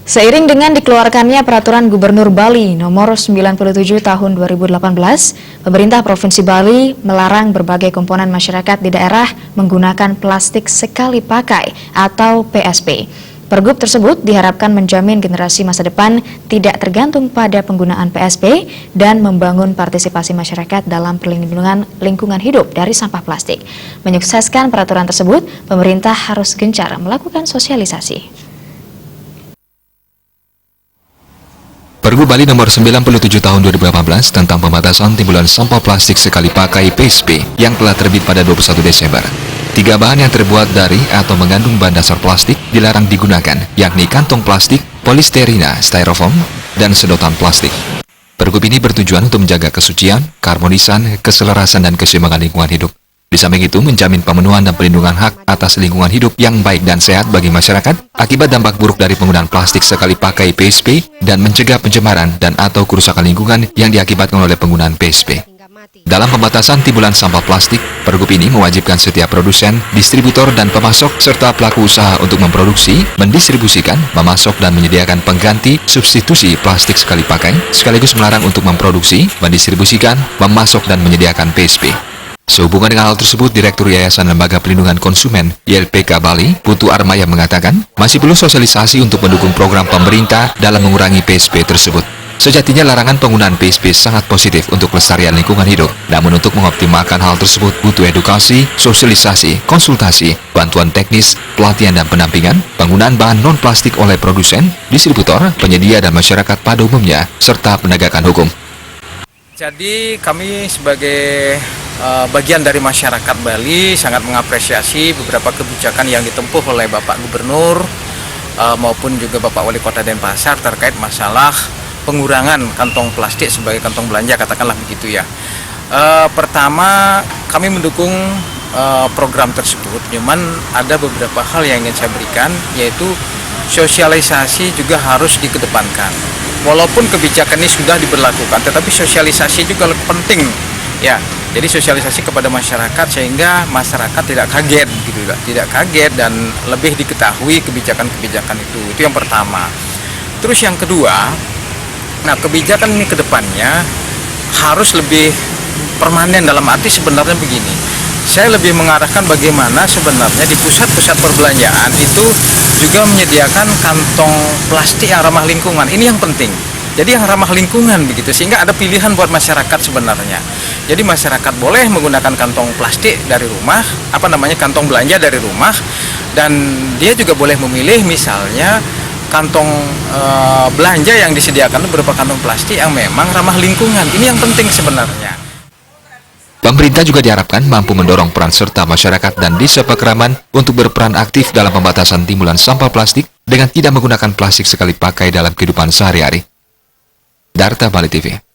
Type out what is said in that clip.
Seiring dengan dikeluarkannya Peraturan Gubernur Bali Nomor 97 Tahun 2018, pemerintah Provinsi Bali melarang berbagai komponen masyarakat di daerah menggunakan plastik sekali pakai atau PSP. Pergub tersebut diharapkan menjamin generasi masa depan tidak tergantung pada penggunaan PSP dan membangun partisipasi masyarakat dalam perlindungan lingkungan hidup dari sampah plastik. Menyukseskan peraturan tersebut, pemerintah harus gencar melakukan sosialisasi. Pergub Bali Nomor 97 Tahun 2018 tentang pembatasan timbulan sampah plastik sekali pakai PSP yang telah terbit pada 21 Desember. 3 bahan yang terbuat dari atau mengandung bahan dasar plastik dilarang digunakan, yakni kantong plastik, polisterina, styrofoam, dan sedotan plastik. Pergub ini bertujuan untuk menjaga kesucian, keharmonisan, keselarasan, dan keseimbangan lingkungan hidup. Di samping itu, menjamin pemenuhan dan perlindungan hak atas lingkungan hidup yang baik dan sehat bagi masyarakat akibat dampak buruk dari penggunaan plastik sekali pakai PSP dan mencegah pencemaran dan atau kerusakan lingkungan yang diakibatkan oleh penggunaan PSP. Dalam pembatasan timbulan sampah plastik, pergub ini mewajibkan setiap produsen, distributor, dan pemasok serta pelaku usaha untuk memproduksi, mendistribusikan, memasok, dan menyediakan pengganti substitusi plastik sekali pakai, sekaligus melarang untuk memproduksi, mendistribusikan, memasok, dan menyediakan PSP. Sehubungan dengan hal tersebut, Direktur Yayasan Lembaga Pelindungan Konsumen YLPK Bali, Putu Armaya mengatakan, masih perlu sosialisasi untuk mendukung program pemerintah dalam mengurangi PSP tersebut. Sejatinya larangan penggunaan PSP sangat positif untuk kelestarian lingkungan hidup. Namun untuk mengoptimalkan hal tersebut butuh edukasi, sosialisasi, konsultasi, bantuan teknis, pelatihan dan pendampingan, penggunaan bahan non-plastik oleh produsen, distributor, penyedia dan masyarakat pada umumnya, serta penegakan hukum. Jadi kami sebagai bagian dari masyarakat Bali sangat mengapresiasi beberapa kebijakan yang ditempuh oleh Bapak Gubernur maupun juga Bapak Wali Kota Denpasar terkait masalah pengurangan kantong plastik sebagai kantong belanja, katakanlah begitu ya. Pertama, kami mendukung program tersebut, cuman ada beberapa hal yang ingin saya berikan, yaitu sosialisasi juga harus dikedepankan. Walaupun kebijakan ini sudah diberlakukan, tetapi sosialisasi juga penting ya. Jadi sosialisasi kepada masyarakat sehingga masyarakat tidak kaget gitu, tidak kaget dan lebih diketahui kebijakan-kebijakan itu. Itu yang pertama. Terus yang kedua, nah kebijakan ini ke depannya harus lebih permanen, dalam arti sebenarnya begini. Saya lebih mengarahkan bagaimana sebenarnya di pusat-pusat perbelanjaan itu juga menyediakan kantong plastik yang ramah lingkungan. Ini yang penting. Jadi yang ramah lingkungan begitu, sehingga ada pilihan buat masyarakat sebenarnya. Jadi masyarakat boleh menggunakan kantong plastik dari rumah, kantong belanja dari rumah, dan dia juga boleh memilih misalnya kantong belanja yang disediakan berupa kantong plastik yang memang ramah lingkungan. Ini yang penting sebenarnya. Pemerintah juga diharapkan mampu mendorong peran serta masyarakat dan desa Pakraman untuk berperan aktif dalam pembatasan timbulan sampah plastik dengan tidak menggunakan plastik sekali pakai dalam kehidupan sehari-hari. Darta Bali TV.